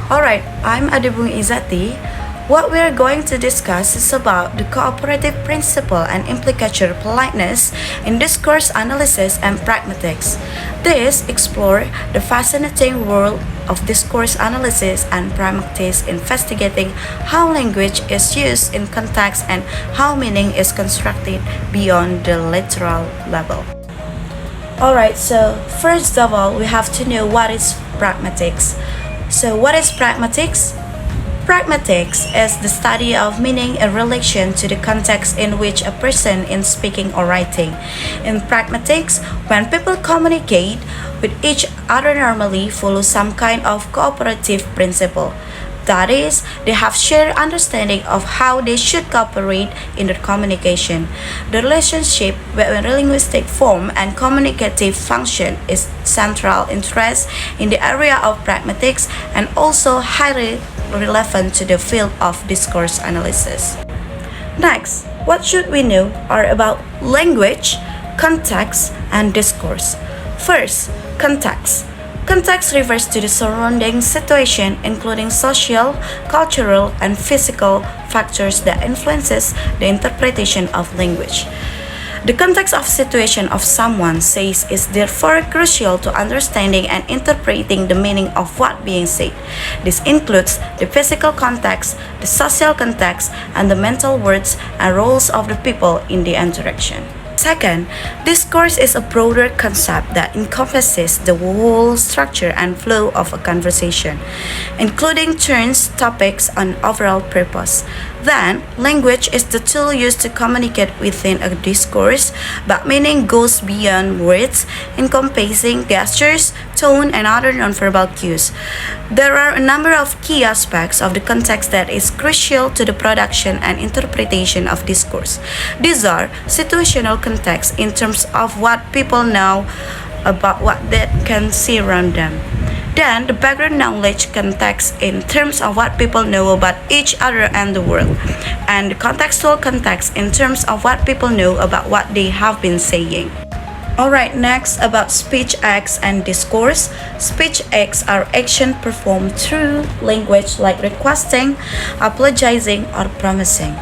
Alright, I'm Adibung Izati. What we're going to discuss is about the cooperative principle and implicature politeness in discourse analysis and pragmatics. This explore the fascinating world of discourse analysis and pragmatics, investigating how language is used in context and how meaning is constructed beyond the literal level. Alright, so first of all, we have to know what is pragmatics. So, what is pragmatics? Pragmatics is the study of meaning in relation to the context in which a person is speaking or writing. In pragmatics, when people communicate with each other normally follow some kind of cooperative principle. That is, they have shared understanding of how they should cooperate in their communication. The relationship between linguistic form and communicative function is central interest in the area of pragmatics and also highly relevant to the field of discourse analysis. Next, what should we know are about language, context, and discourse. First, context. Context refers to the surrounding situation, including social, cultural, and physical factors that influences the interpretation of language. The context of situation of someone says is therefore crucial to understanding and interpreting the meaning of what being said. This includes the physical context, the social context, and the mental words and roles of the people in the interaction. Second, discourse is a broader concept that encompasses the whole structure and flow of a conversation, including turns, topics, and overall purpose. Then, language is the tool used to communicate within a discourse, but meaning goes beyond words, encompassing gestures, tone, and other nonverbal cues. There are a number of key aspects of the context that is crucial to the production and interpretation of discourse. These are situational context in terms of what people know about what they can see around them. Then, the background knowledge context in terms of what people know about each other and the world. And the contextual context in terms of what people know about what they have been saying. Alright, next about speech acts and discourse. Speech acts are action performed through language like requesting, apologizing, or promising.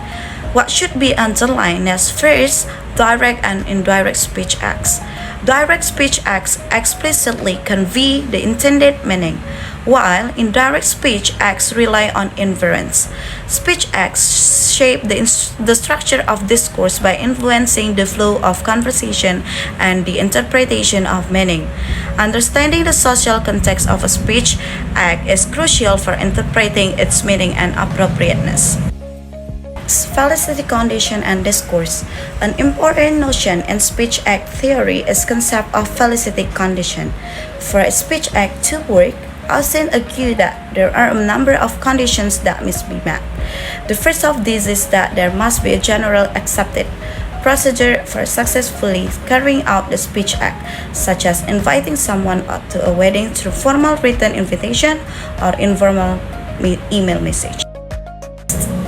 What should be underlined as first, direct and indirect speech acts. Direct speech acts explicitly convey the intended meaning, while indirect speech acts rely on inference. Speech acts shape the structure of discourse by influencing the flow of conversation and the interpretation of meaning. Understanding the social context of a speech act is crucial for interpreting its meaning and appropriateness. Felicity condition and discourse. An important notion in speech act theory is concept of felicity condition. For a speech act to work, Austin argued that there are a number of conditions that must be met. The first of these is that there must be a general accepted procedure for successfully carrying out the speech act, such as inviting someone to a wedding through formal written invitation or informal email message.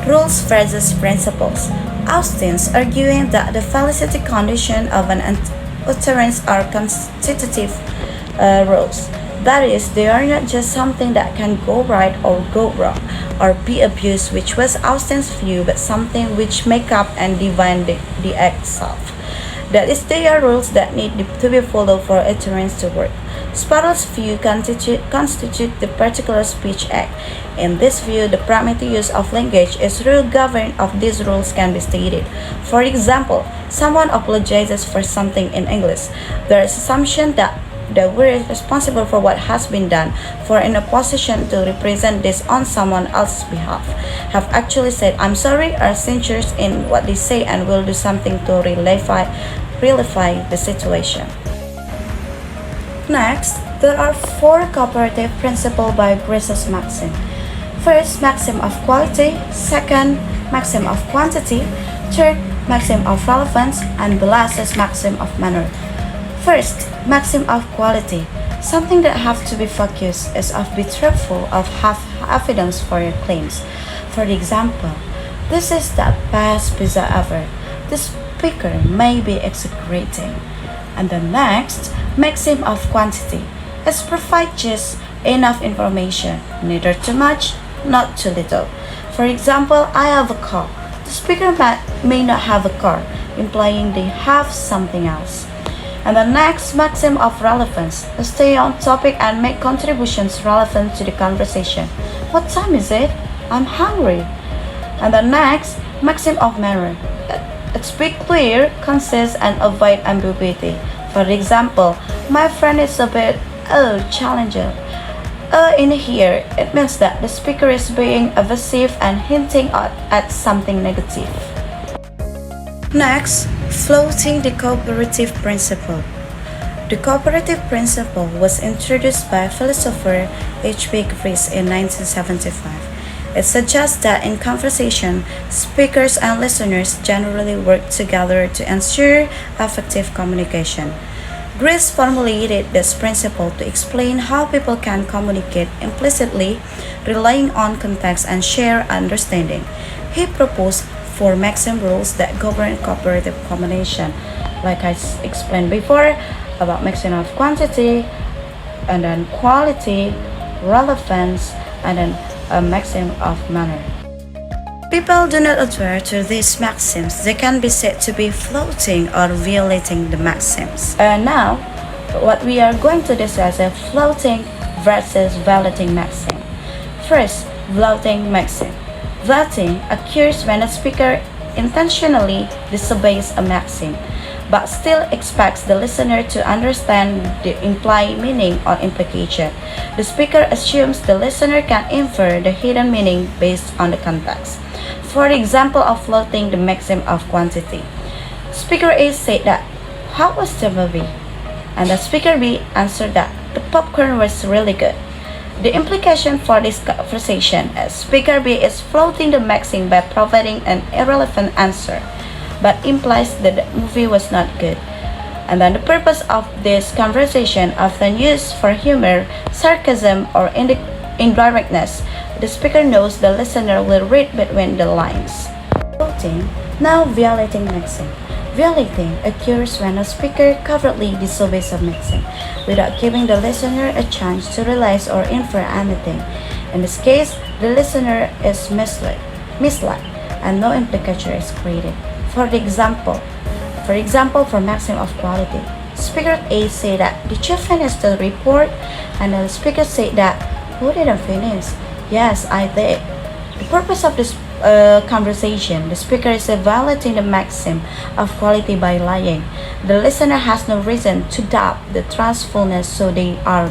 Rules versus principles. Austin's arguing that the felicity condition of an utterance are constitutive rules. That is, they are not just something that can go right or go wrong or be abused, which was Austin's view, but something which make up and define the act itself. That is, they are rules that need to be followed for utterance to work. Sparrow's view constitute the particular speech act. In this view, the pragmatic use of language is rule governed of these rules can be stated. For example, someone apologizes for something in English. There is assumption that the word responsible for what has been done, for in a position to represent this on someone else's behalf, have actually said I'm sorry, are sincere in what they say, and will do something to realify the situation. Next, there are four cooperative principles by Grace's maxim. First, maxim of quality. Second, maxim of quantity. Third, maxim of relevance. And the last is maxim of manner. First, maxim of quality. Something that have to be focused is of be truthful, of have evidence for your claims. For example, this is the best pizza ever. The speaker may be exaggerating. And the next, maxim of quantity, is provide just enough information, neither too much, not too little. For example, I have a car. The speaker may not have a car, implying they have something else. And the next, maxim of relevance. Stay on topic and make contributions relevant to the conversation. What time is it? I'm hungry. And the next, maxim of manner. Speak clear, concise, and avoid ambiguity. For example, my friend is a bit challenging. In here, it means that the speaker is being evasive and hinting at something negative. Next, floating the cooperative principle. The cooperative principle was introduced by philosopher H.B. Grice in 1975. It suggests that in conversation, speakers and listeners generally work together to ensure effective communication. Grice formulated this principle to explain how people can communicate implicitly, relying on context and shared understanding. He proposed four maxim rules that govern cooperative communication, like I explained before, about maxim of quantity, and then quality, relevance, and then a maxim of manner. People do not adhere to these maxims. They can be said to be floating or violating the maxims. Now, what we are going to discuss is floating versus violating maxim. First, floating maxim. Floating occurs when a speaker intentionally disobeys a maxim, but still expects the listener to understand the implied meaning or implicature. The speaker assumes the listener can infer the hidden meaning based on the context. For example of floating the maxim of quantity. Speaker A said that, "How was the movie?" And the speaker B answered that, "The popcorn was really good." The implication for this conversation is speaker B is floating the maxim by providing an irrelevant answer, but implies that the movie was not good. And then the purpose of this conversation, often used for humor, sarcasm, or indirectness, the speaker knows the listener will read between the lines. Floating, now violating maxim. Violating occurs when a speaker covertly disobeys a maxim without giving the listener a chance to realize or infer anything. In this case, the listener is misled, and no implicature is created. For example, for maxim of quality, speaker A said that, "Did you finish the report?" And the speaker said that, "Who didn't finish?" "Yes, I did." The purpose of this conversation, the speaker is violating the maxim of quality by lying. The listener has no reason to doubt the truthfulness, so they are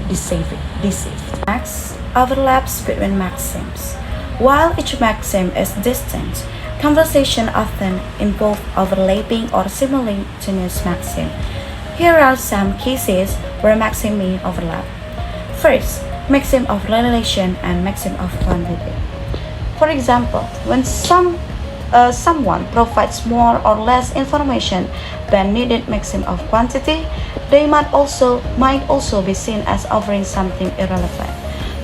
deceived. Next, overlaps between maxims. While each maxim is distinct, conversation often involve overlapping or simultaneous maxim. Here are some cases where maxim may overlap. First, maxim of relation and maxim of quantity. For example, when someone provides more or less information than needed maxim of quantity, they might also be seen as offering something irrelevant.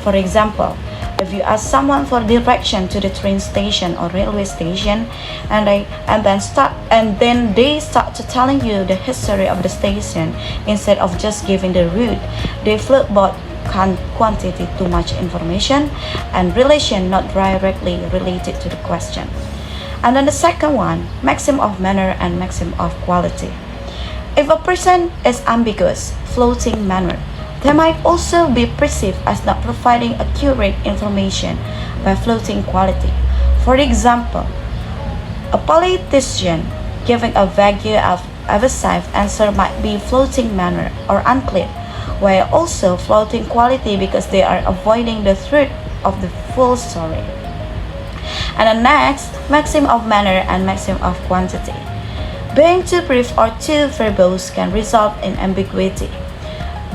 For example, if you ask someone for direction to the train station or railway station, and then they start to telling you the history of the station instead of just giving the route, they float both quantity, too much information, and relation not directly related to the question. And then the second one, maxim of manner and maxim of quality. If a person is ambiguous, floating manner, they might also be perceived as not providing accurate information by floating quality. For example, a politician giving a vague of evasive answer might be floating manner or unclear, while also floating quality because they are avoiding the truth of the full story. And the next, maxim of manner and maxim of quantity. Being too brief or too verbose can result in ambiguity.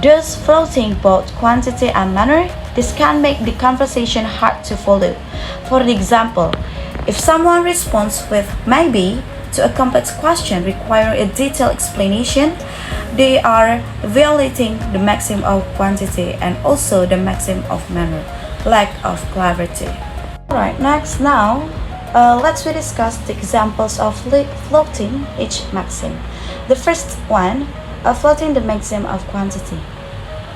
Thus, floating both quantity and manner, this can make the conversation hard to follow. For example, if someone responds with maybe to a complex question requiring a detailed explanation, they are violating the maxim of quantity and also the maxim of manner, lack of clarity. Alright, next now, let's discuss the examples of floating each maxim. The first one, floating the maxim of quantity.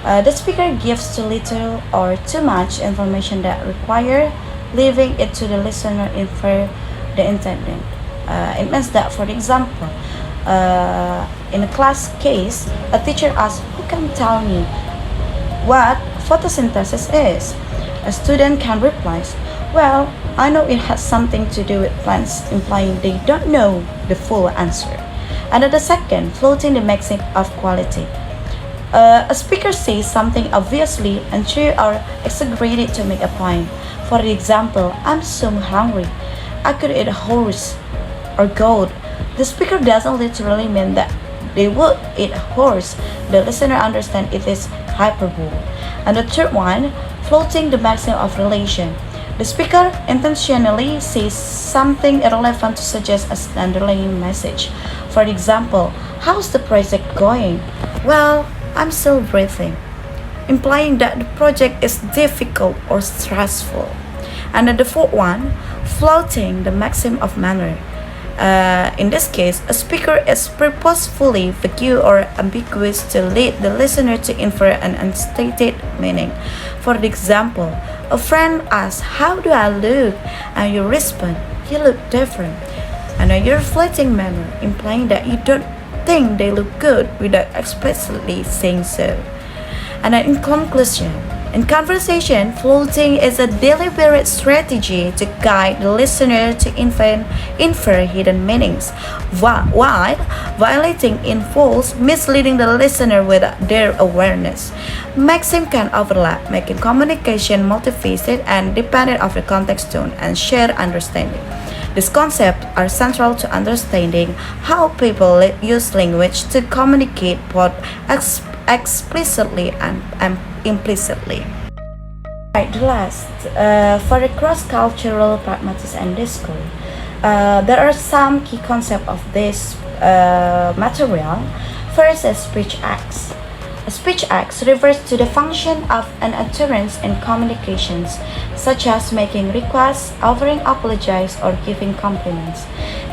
The speaker gives too little or too much information that require leaving it to the listener infer the intended. It means that, for example, in a class case, a teacher asks, "Who can tell me what photosynthesis is?" A student can reply, "Well, I know it has something to do with plants," implying they don't know the full answer. Another second, floating the maxim of quality. A speaker says something obviously untrue or exaggerated to make a point. For example, "I'm so hungry. I could eat a horse or goat." The speaker doesn't literally mean that they would eat a horse. The listener understands it is hyperbole. And the third one, floating the maxim of relation. The speaker intentionally says something irrelevant to suggest an underlying message. For example, "How's the project going?" "Well, I'm still breathing," implying that the project is difficult or stressful. And the fourth one, floating the maxim of manner. In this case, a speaker is purposefully vague or ambiguous to lead the listener to infer an unstated meaning. For example, a friend asks, "How do I look?" and you respond, "You look different." And your floating manner, implying that you don't think they look good without explicitly saying so. And then in conclusion, in conversation, floating is a deliberate strategy to guide the listener to infer hidden meanings, while violating involves misleading the listener without their awareness. Maxim can overlap, making communication multifaceted and dependent on the context, tone, and shared understanding. These concepts are central to understanding how people use language to communicate both explicitly and implicitly. Right, the last, for the cross-cultural pragmatics and discourse, there are some key concepts of this material. First is speech acts. A speech act refers to the function of an utterance in communications, such as making requests, offering apologies, or giving compliments.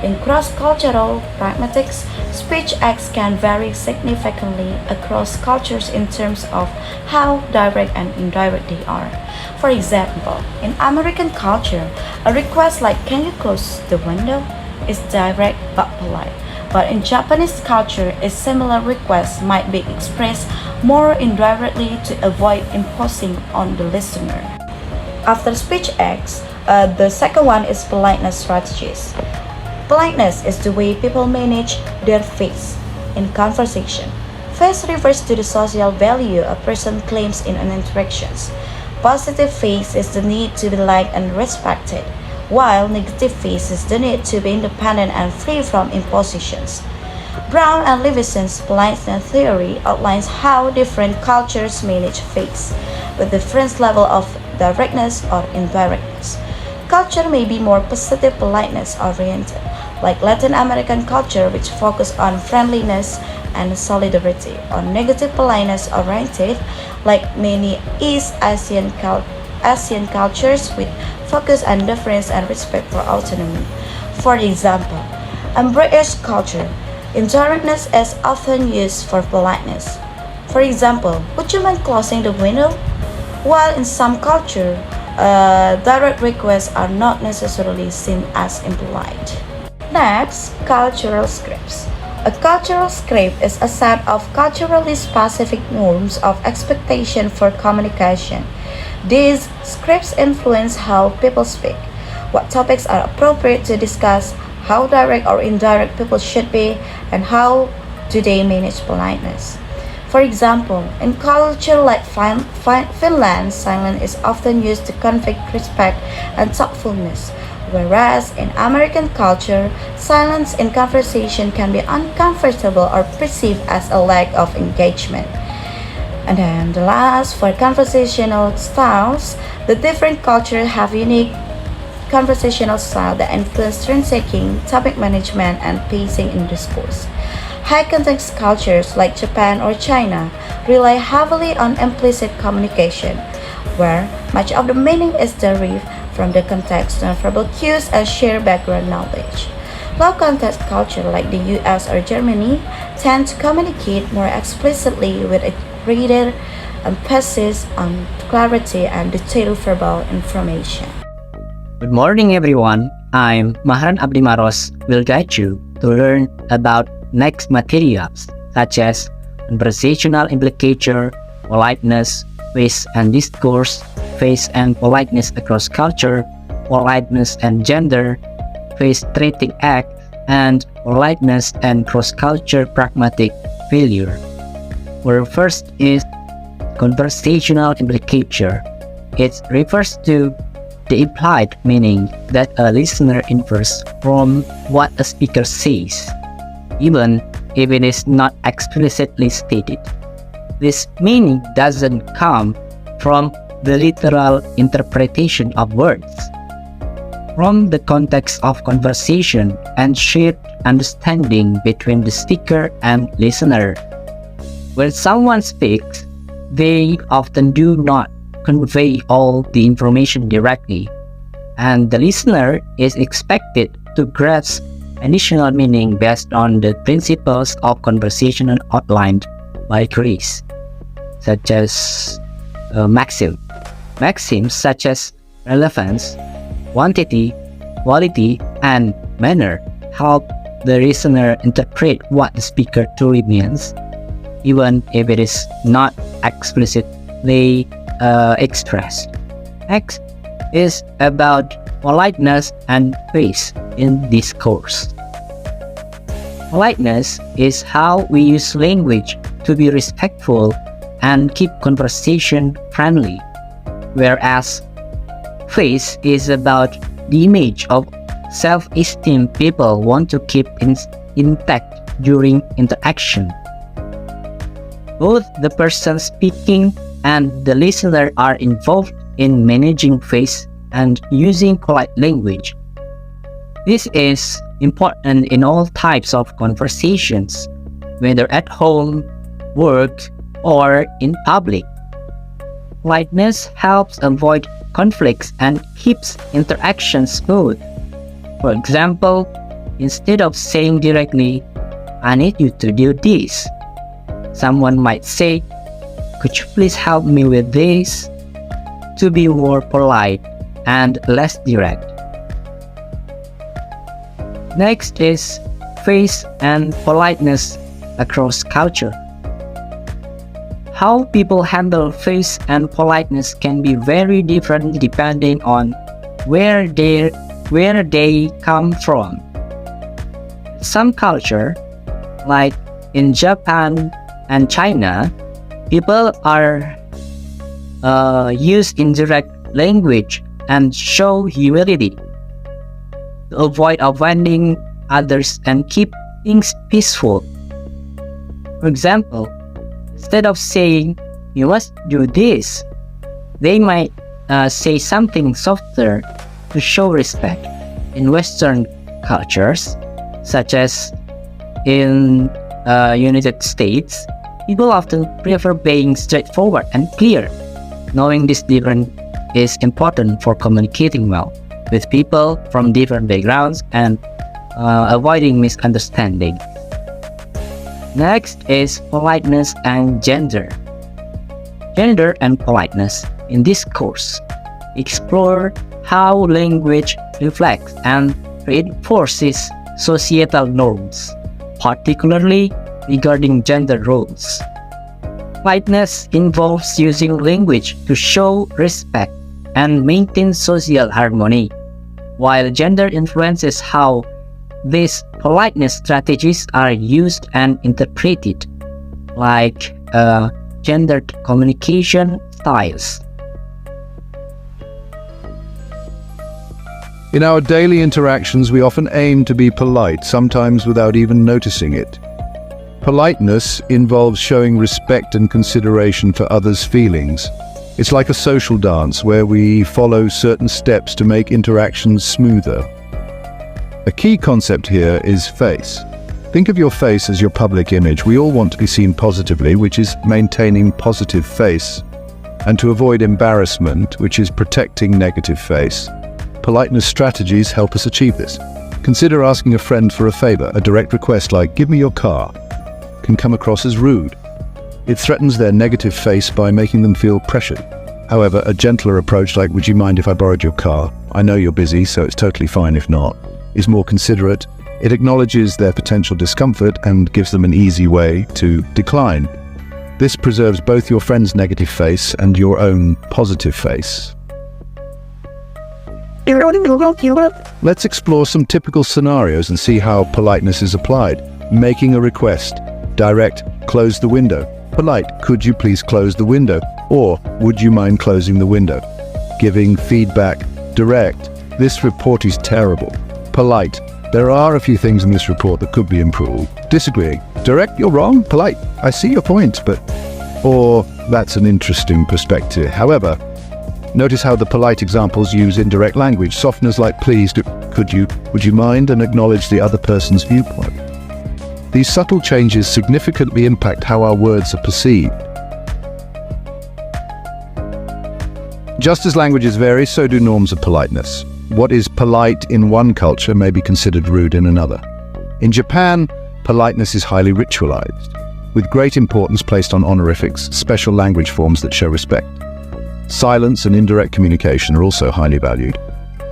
In cross-cultural pragmatics, speech acts can vary significantly across cultures in terms of how direct and indirect they are. For example, in American culture, a request like "Can you close the window?" is direct but polite. But in Japanese culture, a similar request might be expressed more indirectly to avoid imposing on the listener. After speech acts, the second one is politeness strategies. Politeness is the way people manage their face in conversation. Face refers to the social value a person claims in an interaction. Positive face is the need to be liked and respected, while negative face is the need to be independent and free from impositions. Brown and Levison's politeness theory outlines how different cultures manage face, with different level of directness or indirectness. Culture may be more positive politeness oriented, like Latin American culture, which focus on friendliness and solidarity, or negative politeness oriented, like many East Asian cultures with focus on deference and respect for autonomy. For example, in British culture, indirectness is often used for politeness. For example, "Would you mind closing the window?" While in some culture, direct requests are not necessarily seen as impolite. Next, cultural scripts. A cultural script is a set of culturally specific norms of expectation for communication. These scripts influence how people speak, what topics are appropriate to discuss, how direct or indirect people should be, and how do they manage politeness. For example, in culture like Finland, silence is often used to convey respect and thoughtfulness, whereas in American culture, silence in conversation can be uncomfortable or perceived as a lack of engagement. And then the last, for conversational styles, the different cultures have unique conversational style that influence turn-taking, topic management, and pacing in discourse. High-context cultures like Japan or China rely heavily on implicit communication, where much of the meaning is derived from the context, nonverbal cues, and shared background knowledge. Low-context culture like the US or Germany tend to communicate more explicitly with a greater emphasis on clarity and detailed verbal information. Good morning, everyone. I'm Mahran Abdimaros will guide you to learn about next materials such as conversational implicature, politeness, face and discourse, face and politeness across culture, politeness and gender, face treating act, and politeness and cross-culture pragmatic failure. Where first is conversational implicature. It refers to the implied meaning that a listener infers from what a speaker says, even if it is not explicitly stated. This meaning doesn't come from the literal interpretation of words, from the context of conversation and shared understanding between the speaker and listener. When someone speaks, they often do not convey all the information directly, and the listener is expected to grasp additional meaning based on the principles of conversation outlined by Chris, such as maxims such as relevance, quantity, quality, and manner help the listener interpret what the speaker truly means, even if it is not explicitly expressed. Next is about politeness and face in discourse. Politeness is how we use language to be respectful and keep conversation friendly, whereas face is about the image of self-esteem people want to keep intact during interaction. Both the person speaking and the listener are involved in managing face and using polite language. This is important in all types of conversations, whether at home, work, or in public. Politeness helps avoid conflicts and keeps interactions smooth. For example, instead of saying directly, "I need you to do this," someone might say, "Could you please help me with this?" to be more polite and less direct. Next is face and politeness across culture. How people handle face and politeness can be very different depending on where they come from. Some culture, like in Japan and China, people are use indirect language and show humility to avoid offending others and keep things peaceful. For example, instead of saying, "You must do this," they might say something softer to show respect. In Western cultures, such as in United States, people often prefer being straightforward and clear. Knowing this difference is important for communicating well with people from different backgrounds and avoiding misunderstanding. Next is politeness and gender. Gender and politeness in discourse explore how language reflects and reinforces societal norms, particularly regarding gender roles. Politeness involves using language to show respect and maintain social harmony, while gender influences how these politeness strategies are used and interpreted, like gendered communication styles. In our daily interactions, we often aim to be polite, sometimes without even noticing it. Politeness involves showing respect and consideration for others' feelings. It's like a social dance where we follow certain steps to make interactions smoother. A key concept here is face. Think of your face as your public image. We all want to be seen positively, which is maintaining positive face, and to avoid embarrassment, which is protecting negative face. Politeness strategies help us achieve this. Consider asking a friend for a favor. A direct request like, "Give me your car," can come across as rude. It threatens their negative face by making them feel pressured. However, a gentler approach like, "Would you mind if I borrowed your car? I know you're busy, so it's totally fine if not," is more considerate. It acknowledges their potential discomfort and gives them an easy way to decline. This preserves both your friend's negative face and your own positive face. Let's explore some typical scenarios and see how politeness is applied. Making a request. Direct, "Close the window." Polite, "Could you please close the window?" Or, "Would you mind closing the window?" Giving feedback. Direct, "This report is terrible." Polite, "There are a few things in this report that could be improved." Disagreeing. Direct, "You're wrong." Polite, "I see your point, but..." Or, "That's an interesting perspective." However, notice how the polite examples use indirect language, softeners like "Please, could you, would you mind," and acknowledge the other person's viewpoint. These subtle changes significantly impact how our words are perceived. Just as languages vary, so do norms of politeness. What is polite in one culture may be considered rude in another. In Japan, politeness is highly ritualized, with great importance placed on honorifics, special language forms that show respect. Silence and indirect communication are also highly valued.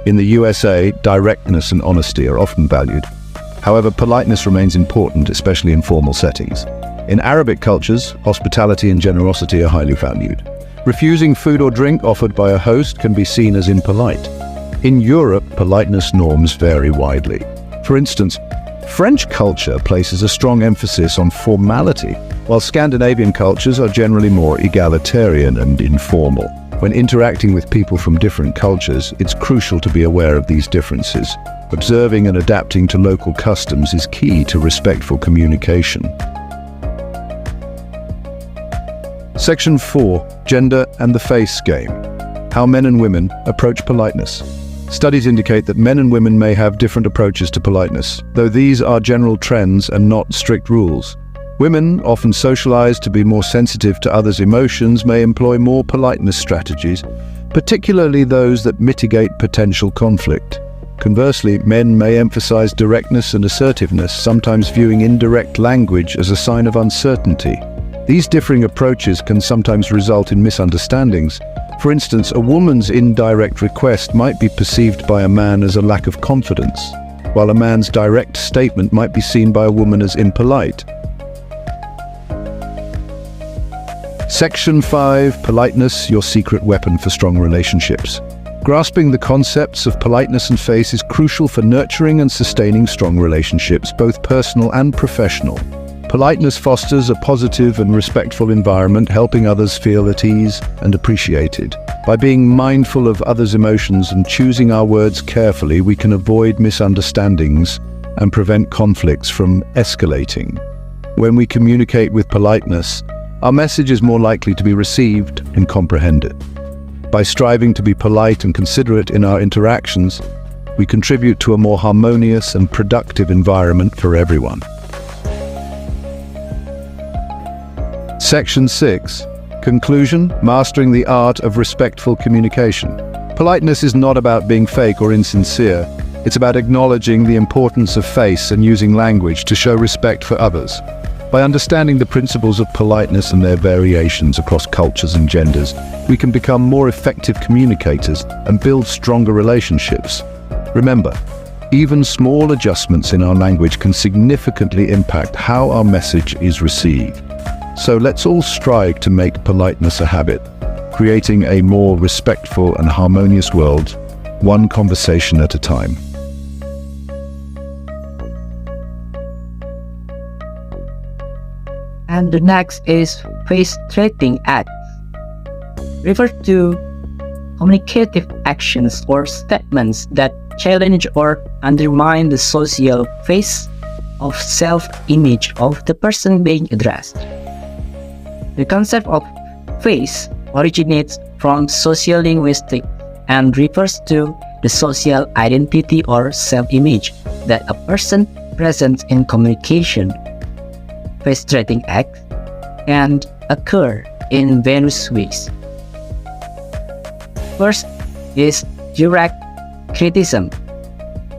In the USA, directness and honesty are often valued. However, politeness remains important, especially in formal settings. In Arabic cultures, hospitality and generosity are highly valued. Refusing food or drink offered by a host can be seen as impolite. In Europe, politeness norms vary widely. For instance, French culture places a strong emphasis on formality, while Scandinavian cultures are generally more egalitarian and informal. When interacting with people from different cultures, it's crucial to be aware of these differences. Observing and adapting to local customs is key to respectful communication. Section 4. Gender and the Face Game. How men and women approach politeness. Studies indicate that men and women may have different approaches to politeness, though these are general trends and not strict rules. Women, often socialized to be more sensitive to others' emotions, may employ more politeness strategies, particularly those that mitigate potential conflict. Conversely, men may emphasize directness and assertiveness, sometimes viewing indirect language as a sign of uncertainty. These differing approaches can sometimes result in misunderstandings. For instance, a woman's indirect request might be perceived by a man as a lack of confidence, while a man's direct statement might be seen by a woman as impolite. Section 5. Politeness, your secret weapon for strong relationships. Grasping the concepts of politeness and face is crucial for nurturing and sustaining strong relationships, both personal and professional. Politeness fosters a positive and respectful environment, helping others feel at ease and appreciated. By being mindful of others' emotions and choosing our words carefully, we can avoid misunderstandings and prevent conflicts from escalating. When we communicate with politeness, our message is more likely to be received and comprehended. By striving to be polite and considerate in our interactions, we contribute to a more harmonious and productive environment for everyone. Section 6. Conclusion: Mastering the art of respectful communication. Politeness is not about being fake or insincere. It's about acknowledging the importance of face and using language to show respect for others. By understanding the principles of politeness and their variations across cultures and genders, we can become more effective communicators and build stronger relationships. Remember, even small adjustments in our language can significantly impact how our message is received. So let's all strive to make politeness a habit, creating a more respectful and harmonious world, one conversation at a time. And the next is face-threatening acts. Refer to communicative actions or statements that challenge or undermine the social face of self-image of the person being addressed. The concept of face originates from sociolinguistics and refers to the social identity or self-image that a person presents in communication. Face-threatening acts can occur in various ways. First is direct criticism.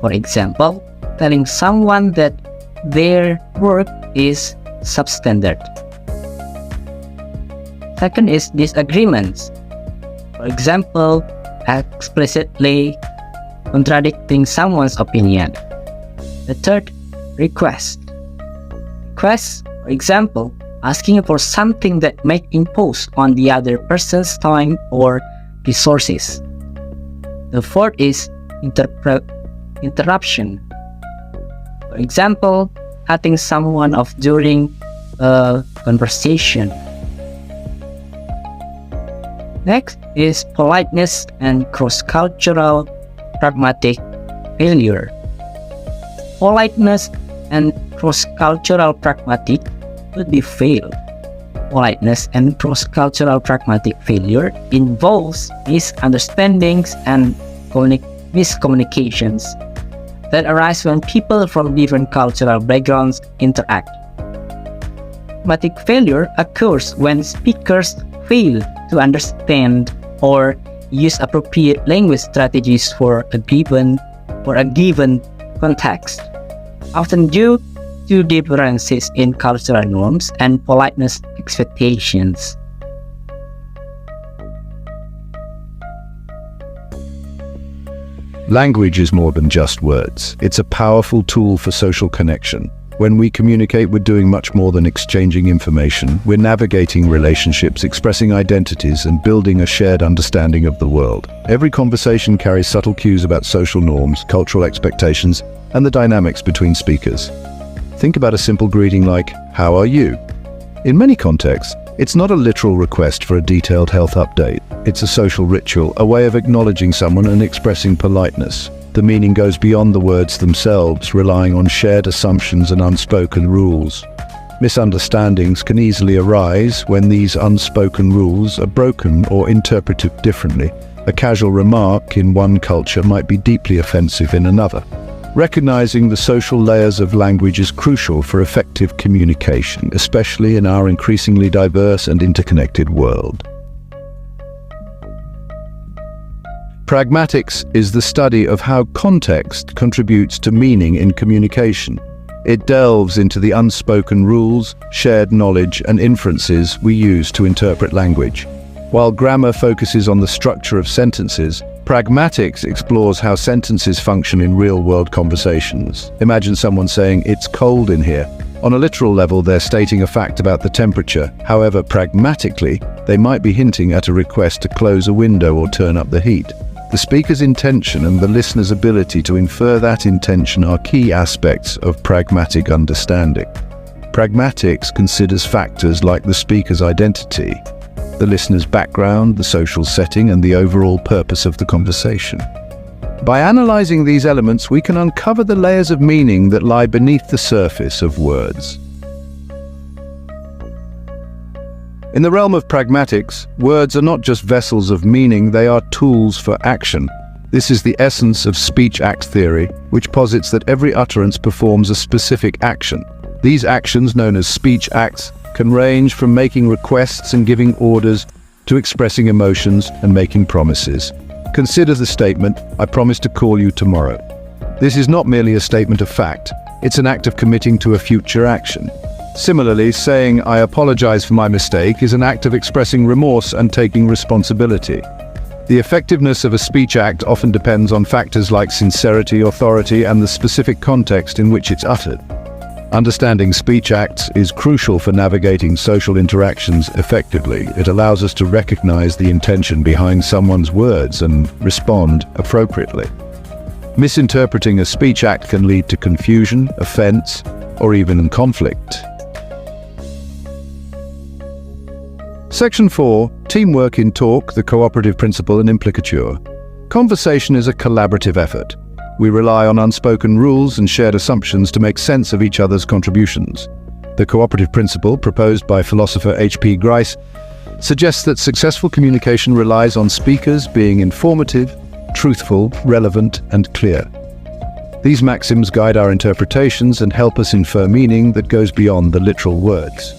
For example, telling someone that their work is substandard. Second is disagreements. For example, explicitly contradicting someone's opinion. The third, request. Request, for example, asking for something that might impose on the other person's time or resources. The fourth is interruption. For example, cutting someone off during a conversation. Next is politeness and cross-cultural pragmatic failure. Politeness and cross-cultural pragmatic could be failed. Politeness and cross-cultural pragmatic failure involves misunderstandings and miscommunications that arise when people from different cultural backgrounds interact. Pragmatic failure occurs when speakers fail to understand or use appropriate language strategies for a given context, often due to differences in cultural norms and politeness expectations. Language is more than just words. It's a powerful tool for social connection. When we communicate, we're doing much more than exchanging information. We're navigating relationships, expressing identities, and building a shared understanding of the world. Every conversation carries subtle cues about social norms, cultural expectations, and the dynamics between speakers. Think about a simple greeting like, "How are you?" In many contexts, it's not a literal request for a detailed health update. It's a social ritual, a way of acknowledging someone and expressing politeness. The meaning goes beyond the words themselves, relying on shared assumptions and unspoken rules. Misunderstandings can easily arise when these unspoken rules are broken or interpreted differently. A casual remark in one culture might be deeply offensive in another. Recognizing the social layers of language is crucial for effective communication, especially in our increasingly diverse and interconnected world. Pragmatics is the study of how context contributes to meaning in communication. It delves into the unspoken rules, shared knowledge, and inferences we use to interpret language. While grammar focuses on the structure of sentences, Pragmatics explores how sentences function in real-world conversations. Imagine someone saying, "It's cold in here." On a literal level, they're stating a fact about the temperature. However, pragmatically, they might be hinting at a request to close a window or turn up the heat. The speaker's intention and the listener's ability to infer that intention are key aspects of pragmatic understanding. Pragmatics considers factors like the speaker's identity, the listener's background, the social setting, and the overall purpose of the conversation. By analyzing these elements, we can uncover the layers of meaning that lie beneath the surface of words. In the realm of pragmatics, words are not just vessels of meaning, they are tools for action. This is the essence of speech act theory, which posits that every utterance performs a specific action. These actions, known as speech acts, can range from making requests and giving orders to expressing emotions and making promises. Consider the statement, "I promise to call you tomorrow." This is not merely a statement of fact, it's an act of committing to a future action. Similarly, saying, "I apologize for my mistake," is an act of expressing remorse and taking responsibility. The effectiveness of a speech act often depends on factors like sincerity, authority, and the specific context in which it's uttered. Understanding speech acts is crucial for navigating social interactions effectively. It allows us to recognize the intention behind someone's words and respond appropriately. Misinterpreting a speech act can lead to confusion, offense, or even conflict. Section 4, Teamwork in Talk, the Cooperative Principle and Implicature. Conversation is a collaborative effort. We rely on unspoken rules and shared assumptions to make sense of each other's contributions. The cooperative principle, proposed by philosopher H.P. Grice, suggests that successful communication relies on speakers being informative, truthful, relevant, and clear. These maxims guide our interpretations and help us infer meaning that goes beyond the literal words.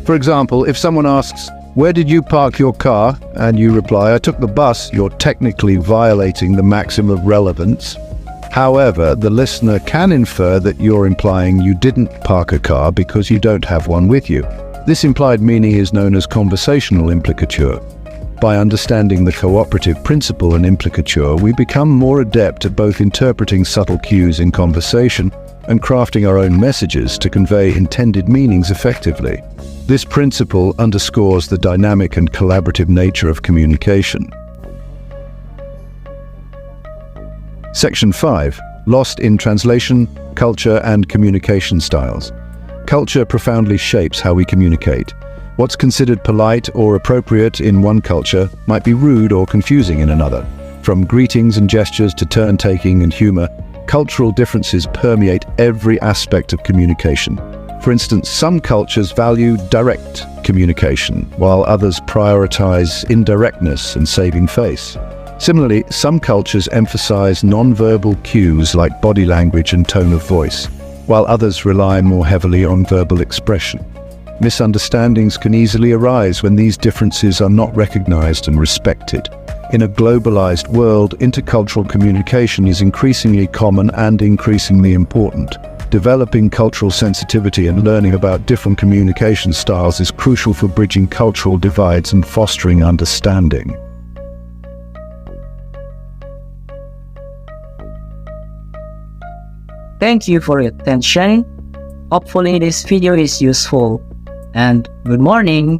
For example, if someone asks, "Where did you park your car?" and you reply, "I took the bus," you're technically violating the maxim of relevance. However, the listener can infer that you're implying you didn't park a car because you don't have one with you. This implied meaning is known as conversational implicature. By understanding the cooperative principle and implicature, we become more adept at both interpreting subtle cues in conversation and crafting our own messages to convey intended meanings effectively. This principle underscores the dynamic and collaborative nature of communication. Section 5. Lost in translation, culture and communication styles. Culture profoundly shapes how we communicate. What's considered polite or appropriate in one culture might be rude or confusing in another. From greetings and gestures to turn-taking and humor, cultural differences permeate every aspect of communication. For instance, some cultures value direct communication, while others prioritize indirectness and saving face. Similarly, some cultures emphasize non-verbal cues like body language and tone of voice, while others rely more heavily on verbal expression. Misunderstandings can easily arise when these differences are not recognized and respected. In a globalized world, intercultural communication is increasingly common and increasingly important. Developing cultural sensitivity and learning about different communication styles is crucial for bridging cultural divides and fostering understanding. Thank you for your attention. Hopefully this video is useful. And good morning.